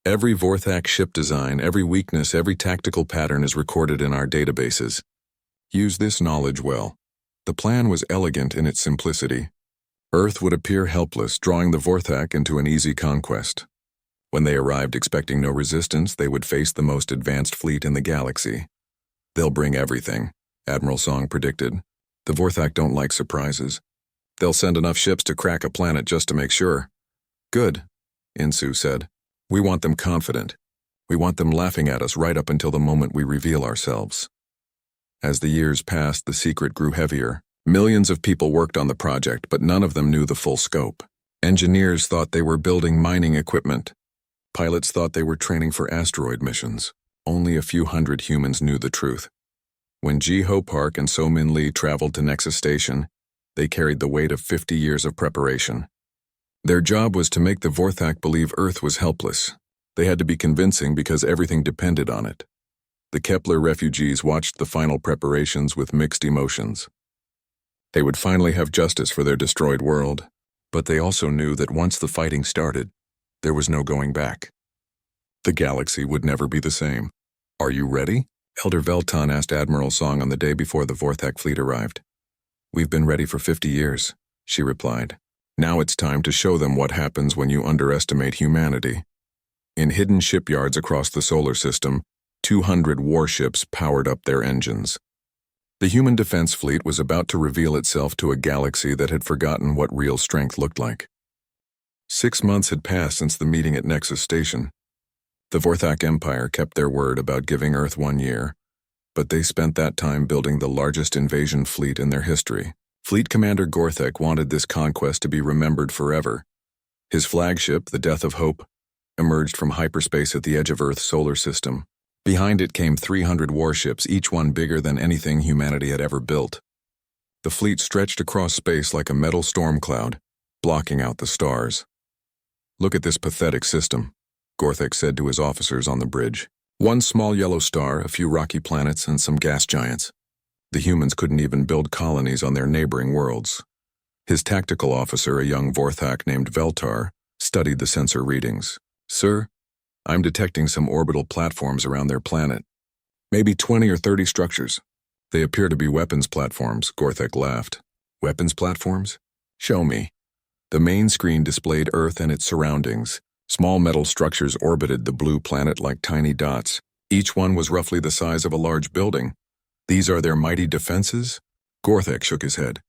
Every Vorthak ship design, every weakness, every tactical pattern is recorded in our databases. Use this knowledge well. The plan was elegant in its simplicity. Earth would appear helpless, drawing the Vorthak into an easy conquest. When they arrived expecting no resistance, they would face the most advanced fleet in the galaxy. They'll bring everything, Admiral Song predicted. The Vorthak don't like surprises. They'll send enough ships to crack a planet just to make sure. Good, Insu said. We want them confident. We want them laughing at us right up until the moment we reveal ourselves. As the years passed, the secret grew heavier. Millions of people worked on the project, but none of them knew the full scope. Engineers thought they were building mining equipment. Pilots thought they were training for asteroid missions. Only a few hundred humans knew the truth. When Ji Ho Park and So Min Lee traveled to Nexus Station, they carried the weight of 50 years of preparation. Their job was to make the Vorthak believe Earth was helpless. They had to be convincing because everything depended on it. The Kepler refugees watched the final preparations with mixed emotions. They would finally have justice for their destroyed world, but they also knew that once the fighting started, there was no going back. The galaxy would never be the same. Are you ready? Elder Velton asked Admiral Song on the day before the Vorthak fleet arrived. We've been ready for 50 years, she replied. Now it's time to show them what happens when you underestimate humanity. In hidden shipyards across the solar system, 200 warships powered up their engines. The human defense fleet was about to reveal itself to a galaxy that had forgotten what real strength looked like. 6 months had passed since the meeting at Nexus Station. The Vorthak Empire kept their word about giving Earth 1 year, but they spent that time building the largest invasion fleet in their history. Fleet Commander Gorthek wanted this conquest to be remembered forever. His flagship, the Death of Hope, emerged from hyperspace at the edge of Earth's solar system. Behind it came 300 warships, each one bigger than anything humanity had ever built. The fleet stretched across space like a metal storm cloud, blocking out the stars. Look at this pathetic system, Gorthek said to his officers on the bridge. One small yellow star, a few rocky planets, and some gas giants. The humans couldn't even build colonies on their neighboring worlds. His tactical officer, a young Vorthak named Veltar, studied the sensor readings. Sir, I'm detecting some orbital platforms around their planet. Maybe 20 or 30 structures. They appear to be weapons platforms, Gorthek laughed. Weapons platforms? Show me. The main screen displayed Earth and its surroundings. Small metal structures orbited the blue planet like tiny dots. Each one was roughly the size of a large building. These are their mighty defenses? Gorthek shook his head.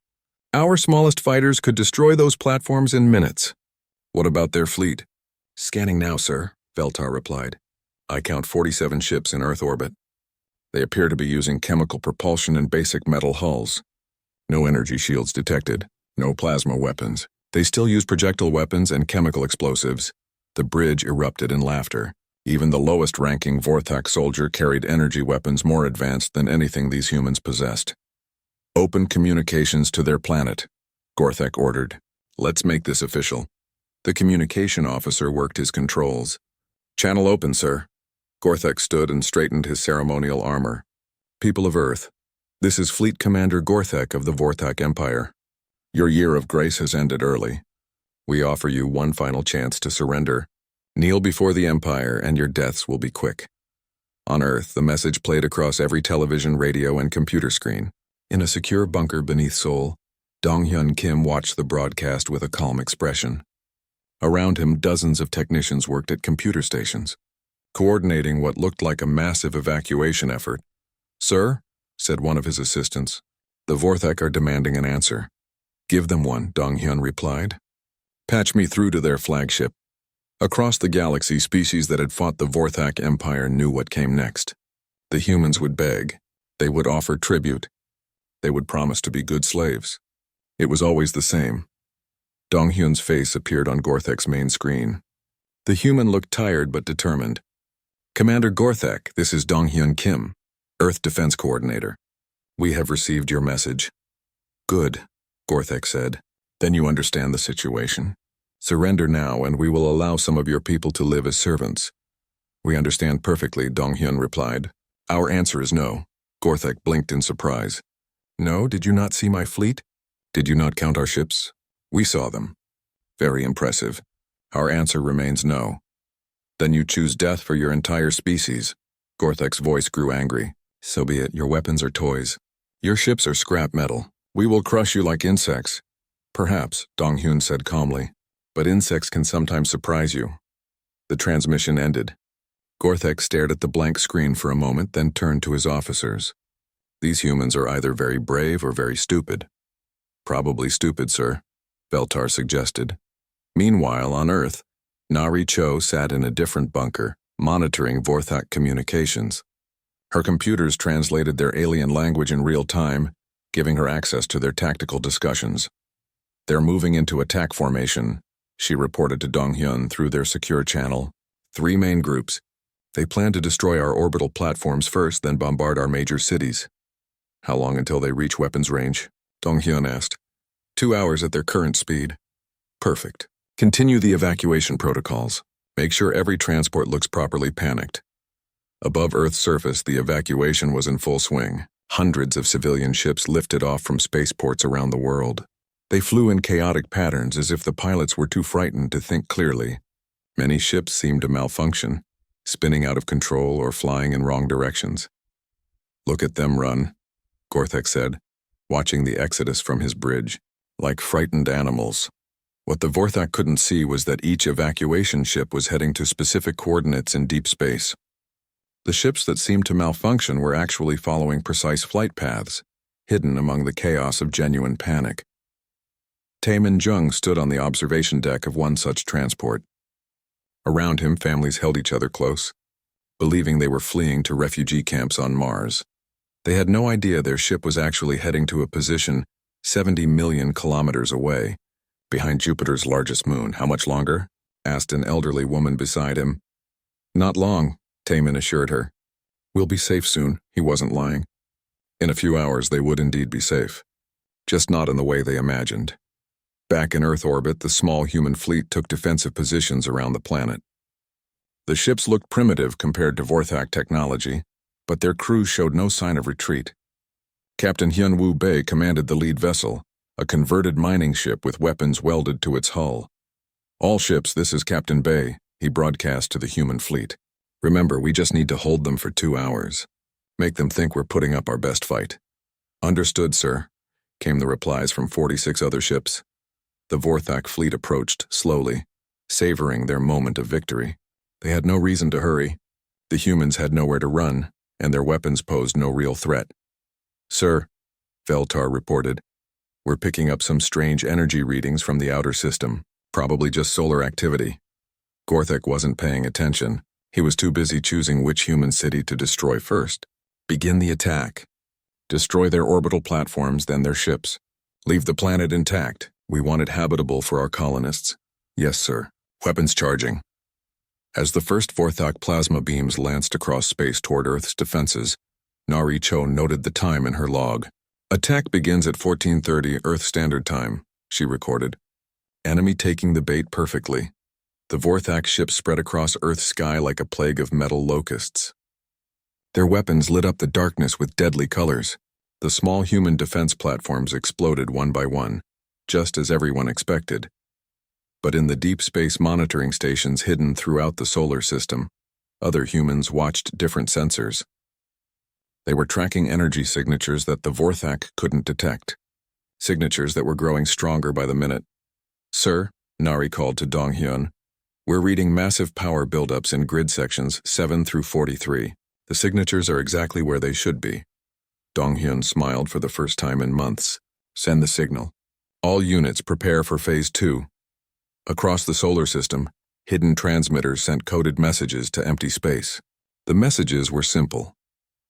Our smallest fighters could destroy those platforms in minutes. What about their fleet? Scanning now, sir, Veltar replied. I count 47 ships in Earth orbit. They appear to be using chemical propulsion and basic metal hulls. No energy shields detected, no plasma weapons. They still use projectile weapons and chemical explosives. The bridge erupted in laughter. Even the lowest-ranking Vorthak soldier carried energy weapons more advanced than anything these humans possessed. Open communications to their planet, Gorthek ordered. Let's make this official. The communication officer worked his controls. Channel open, sir. Gorthek stood and straightened his ceremonial armor. People of Earth, this is Fleet Commander Gorthek of the Vorthak Empire. Your year of grace has ended early. We offer you one final chance to surrender. Kneel before the Empire, and your deaths will be quick. On Earth, the message played across every television, radio, and computer screen. In a secure bunker beneath Seoul, Dong-hyun Kim watched the broadcast with a calm expression. Around him, dozens of technicians worked at computer stations, coordinating what looked like a massive evacuation effort. Sir, said one of his assistants, the Vorthak are demanding an answer. Give them one, Dong-hyun replied. Patch me through to their flagship. Across the galaxy, species that had fought the Vorthak Empire knew what came next. The humans would beg. They would offer tribute. They would promise to be good slaves. It was always the same. Dong-hyun's face appeared on Gorthek's main screen. The human looked tired but determined. Commander Gorthek, this is Donghyun Kim, Earth Defense Coordinator. We have received your message. Good, Gorthek said. Then you understand the situation. Surrender now and we will allow some of your people to live as servants. We understand perfectly, Donghyun replied. Our answer is no. Gorthek blinked in surprise. No, did you not see my fleet? Did you not count our ships? We saw them. Very impressive. Our answer remains no. Then you choose death for your entire species. Gorthek's voice grew angry. So be it, your weapons are toys. Your ships are scrap metal. We will crush you like insects. Perhaps, Donghyun said calmly, but insects can sometimes surprise you. The transmission ended. Gorthek stared at the blank screen for a moment, then turned to his officers. These humans are either very brave or very stupid. Probably stupid, sir, Veltar suggested. Meanwhile, on Earth, Nari Cho sat in a different bunker, monitoring Vorthak communications. Her computers translated their alien language in real time, giving her access to their tactical discussions. They're moving into attack formation, she reported to Donghyun through their secure channel. 3 main groups. They plan to destroy our orbital platforms first, then bombard our major cities. How long until they reach weapons range? Donghyun asked. 2 hours at their current speed. Perfect. Continue the evacuation protocols. Make sure every transport looks properly panicked. Above Earth's surface, the evacuation was in full swing. Hundreds of civilian ships lifted off from spaceports around the world. They flew in chaotic patterns as if the pilots were too frightened to think clearly. Many ships seemed to malfunction, spinning out of control or flying in wrong directions. Look at them run, Gorthek said, watching the exodus from his bridge, like frightened animals. What the Vorthak couldn't see was that each evacuation ship was heading to specific coordinates in deep space. The ships that seemed to malfunction were actually following precise flight paths, hidden among the chaos of genuine panic. Taemin Jung stood on the observation deck of one such transport. Around him, families held each other close, believing they were fleeing to refugee camps on Mars. They had no idea their ship was actually heading to a position 70 million kilometers away, behind Jupiter's largest moon. How much longer? Asked an elderly woman beside him. Not long, Taemin assured her. We'll be safe soon, he wasn't lying. In a few hours they would indeed be safe, just not in the way they imagined. Back in Earth orbit, the small human fleet took defensive positions around the planet. The ships looked primitive compared to Vorthak technology, but their crews showed no sign of retreat. Captain Hyun-Woo Bae commanded the lead vessel, a converted mining ship with weapons welded to its hull. All ships, this is Captain Bae, he broadcast to the human fleet. Remember, we just need to hold them for 2 hours. Make them think we're putting up our best fight. Understood, sir, came the replies from 46 other ships. The Vorthak fleet approached slowly, savoring their moment of victory. They had no reason to hurry. The humans had nowhere to run, and their weapons posed no real threat. Sir, Veltar reported, we're picking up some strange energy readings from the outer system, probably just solar activity. Gorthek wasn't paying attention. He was too busy choosing which human city to destroy first. Begin the attack. Destroy their orbital platforms, then their ships. Leave the planet intact. We want it habitable for our colonists. Yes, sir. Weapons charging. As the first Vorthak plasma beams lanced across space toward Earth's defenses, Nari Cho noted the time in her log. Attack begins at 14:30 Earth Standard Time, she recorded. Enemy taking the bait perfectly. The Vorthak ships spread across Earth's sky like a plague of metal locusts. Their weapons lit up the darkness with deadly colors. The small human defense platforms exploded one by one, just as everyone expected. But in the deep space monitoring stations hidden throughout the solar system, other humans watched different sensors. They were tracking energy signatures that the Vorthak couldn't detect, signatures that were growing stronger by the minute. Sir, Nari called to Donghyun, we're reading massive power buildups in grid sections 7 through 43. The signatures are exactly where they should be. Donghyun smiled for the first time in months. Send the signal. All units prepare for Phase 2. Across the solar system, hidden transmitters sent coded messages to empty space. The messages were simple.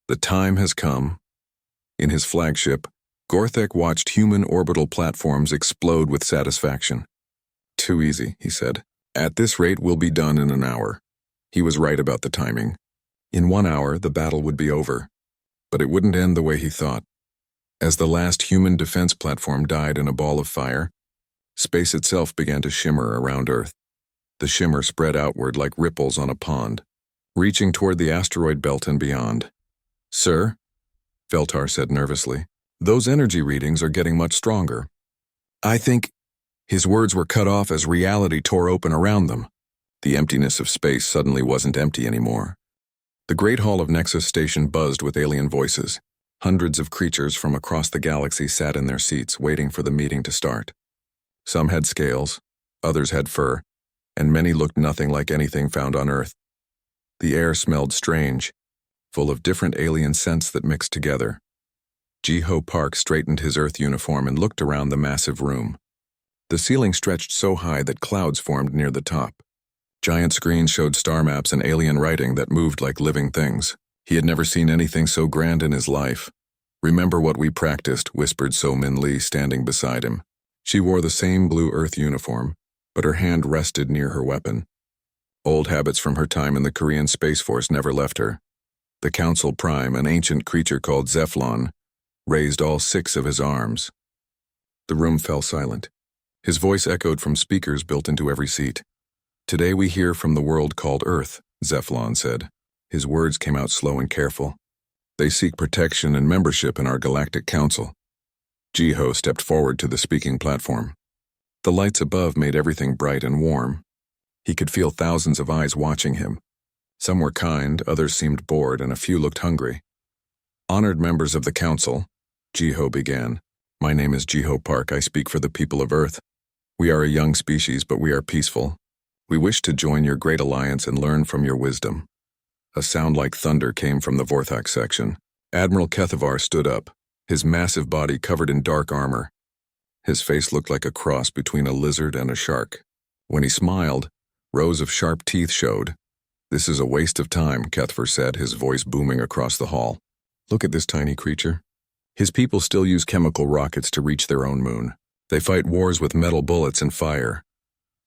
The time has come. In his flagship, Gorthek watched human orbital platforms explode with satisfaction. Too easy, he said. At this rate, we'll be done in an hour. He was right about the timing. In 1 hour, the battle would be over, but it wouldn't end the way he thought. As the last human defense platform died in a ball of fire, space itself began to shimmer around Earth. The shimmer spread outward like ripples on a pond, reaching toward the asteroid belt and beyond. "Sir," Veltar said nervously, "those energy readings are getting much stronger. I think—" His words were cut off as reality tore open around them. The emptiness of space suddenly wasn't empty anymore. The Great Hall of Nexus Station buzzed with alien voices. Hundreds of creatures from across the galaxy sat in their seats, waiting for the meeting to start. Some had scales, others had fur, and many looked nothing like anything found on Earth. The air smelled strange, full of different alien scents that mixed together. Ji-Ho Park straightened his Earth uniform and looked around the massive room. The ceiling stretched so high that clouds formed near the top. Giant screens showed star maps and alien writing that moved like living things. He had never seen anything so grand in his life. "Remember what we practiced," whispered So-Min Lee, standing beside him. She wore the same blue Earth uniform, but her hand rested near her weapon. Old habits from her time in the Korean Space Force never left her. The Council Prime, an ancient creature called Zephlon, raised all 6 of his arms. The room fell silent. His voice echoed from speakers built into every seat. "Today we hear from the world called Earth," Zephlon said. His words came out slow and careful. "They seek protection and membership in our Galactic Council." Ji-Ho stepped forward to the speaking platform. The lights above made everything bright and warm. He could feel thousands of eyes watching him. Some were kind, others seemed bored, and a few looked hungry. "Honored members of the Council," Ji-Ho began. "My name is Ji-Ho Park. I speak for the people of Earth. We are a young species, but we are peaceful. We wish to join your great alliance and learn from your wisdom." A sound like thunder came from the Vorthak section. Admiral Kethavar stood up, his massive body covered in dark armor. His face looked like a cross between a lizard and a shark. When he smiled, rows of sharp teeth showed. "This is a waste of time," Kethavar said, his voice booming across the hall. "Look at this tiny creature. His people still use chemical rockets to reach their own moon. They fight wars with metal bullets and fire."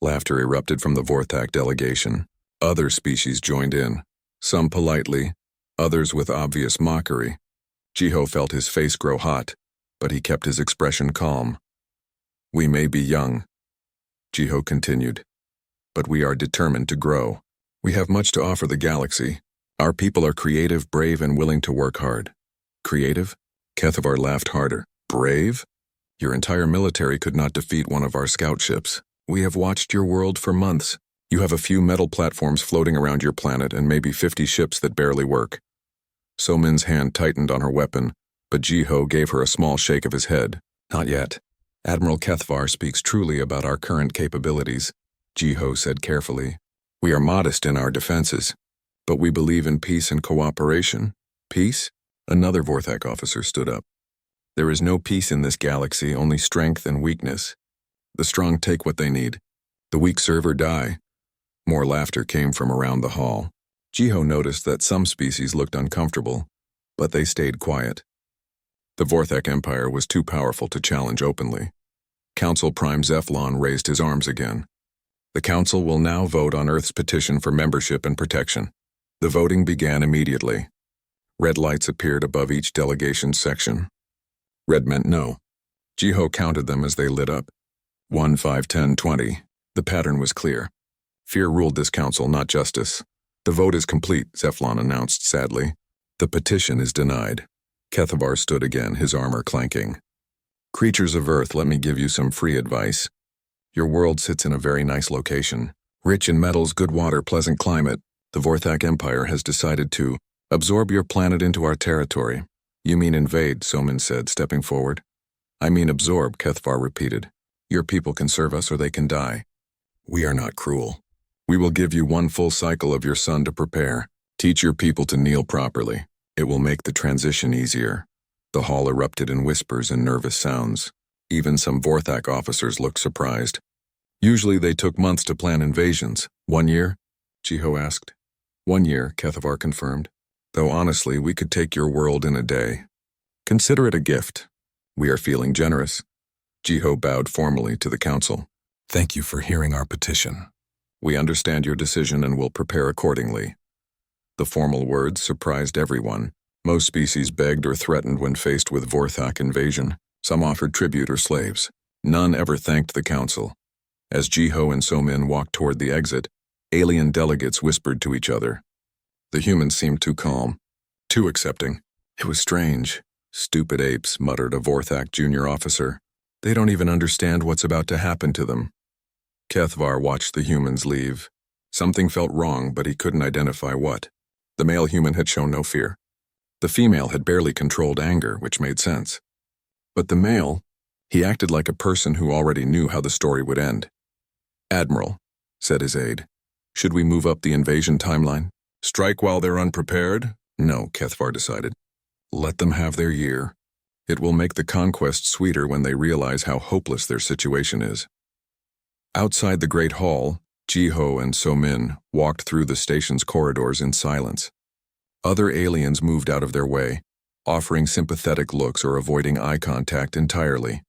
Laughter erupted from the Vorthak delegation. Other species joined in, some politely, others with obvious mockery. Ji-Ho felt his face grow hot, but he kept his expression calm. "We may be young," Ji-Ho continued, "but we are determined to grow. We have much to offer the galaxy. Our people are creative, brave, and willing to work hard." "Creative?" Kethavar laughed harder. "Brave? Your entire military could not defeat one of our scout ships. We have watched your world for months. You have a few metal platforms floating around your planet and maybe 50 ships that barely work." So-Min's hand tightened on her weapon, but Ji-Ho gave her a small shake of his head. "Not yet. Admiral Kethavar speaks truly about our current capabilities," Ji-Ho said carefully. "We are modest in our defenses, but we believe in peace and cooperation." "Peace?" Another Vorthak officer stood up. "There is no peace in this galaxy, only strength and weakness. The strong take what they need. The weak serve or die." More laughter came from around the hall. Ji-Ho noticed that some species looked uncomfortable, but they stayed quiet. The Vorthak Empire was too powerful to challenge openly. Council Prime Zephlon raised his arms again. "The Council will now vote on Earth's petition for membership and protection." The voting began immediately. Red lights appeared above each delegation's section. Red meant no. Ji-Ho counted them as they lit up. 1, 5, 10, 20. The pattern was clear. Fear ruled this council, not justice. "The vote is complete," Zephlon announced sadly. "The petition is denied." Kethavar stood again, his armor clanking. "Creatures of Earth, let me give you some free advice. Your world sits in a very nice location. Rich in metals, good water, pleasant climate. The Vorthak Empire has decided to absorb your planet into our territory." "You mean invade," So-Min said, stepping forward. "I mean absorb," Kethavar repeated. "Your people can serve us or they can die. We are not cruel. We will give you 1 full cycle of your sun to prepare. Teach your people to kneel properly. It will make the transition easier." The hall erupted in whispers and nervous sounds. Even some Vorthak officers looked surprised. Usually they took months to plan invasions. 1 year? Ji-Ho asked. 1 year, Kethavar confirmed. "Though honestly, we could take your world in a day. Consider it a gift. We are feeling generous." Ji-Ho bowed formally to the council. "Thank you for hearing our petition. We understand your decision and will prepare accordingly." The formal words surprised everyone. Most species begged or threatened when faced with Vorthak invasion. Some offered tribute or slaves. None ever thanked the council. As Jiho and So-Min walked toward the exit, alien delegates whispered to each other. The humans seemed too calm, too accepting. It was strange. Stupid apes, muttered a Vorthak junior officer. They don't even understand what's about to happen to them. Kethvar watched the humans leave. Something felt wrong, but he couldn't identify what. The male human had shown no fear. The female had barely controlled anger, which made sense. But the male, he acted like a person who already knew how the story would end. "Admiral," said his aide, "should we move up the invasion timeline? Strike while they're unprepared?" "No," Kethvar decided. "Let them have their year. It will make the conquest sweeter when they realize how hopeless their situation is." Outside the Great Hall, Jiho and So-Min walked through the station's corridors in silence. Other aliens moved out of their way, offering sympathetic looks or avoiding eye contact entirely.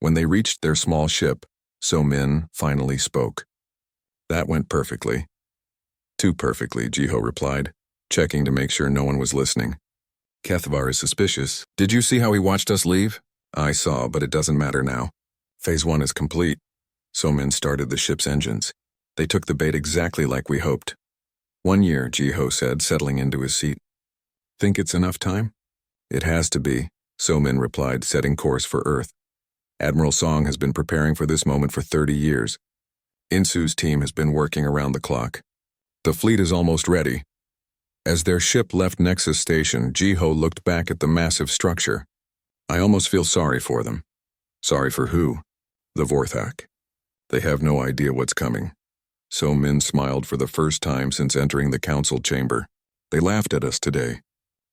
When they reached their small ship, So-Min finally spoke. "That went perfectly." "Too perfectly," Jiho replied, checking to make sure no one was listening. "Kethvar is suspicious. Did you see how he watched us leave?" "I saw, but it doesn't matter now. Phase 1 is complete." So-Min started the ship's engines. "They took the bait exactly like we hoped." "1 year," Jiho said, settling into his seat. "Think it's enough time?" "It has to be," So-Min replied, setting course for Earth. "Admiral Song has been preparing for this moment for 30 years. Insu's team has been working around the clock. The fleet is almost ready." As their ship left Nexus Station, Jiho looked back at the massive structure. "I almost feel sorry for them." "Sorry for who?" "The Vorthak. They have no idea what's coming." So-Min smiled for the first time since entering the council chamber. "They laughed at us today.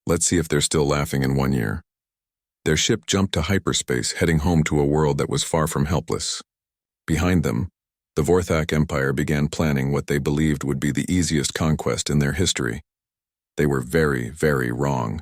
Let's see if they're still laughing in 1 year." Their ship jumped to hyperspace, heading home to a world that was far from helpless. Behind them, the Vorthak Empire began planning what they believed would be the easiest conquest in their history. They were very, very wrong.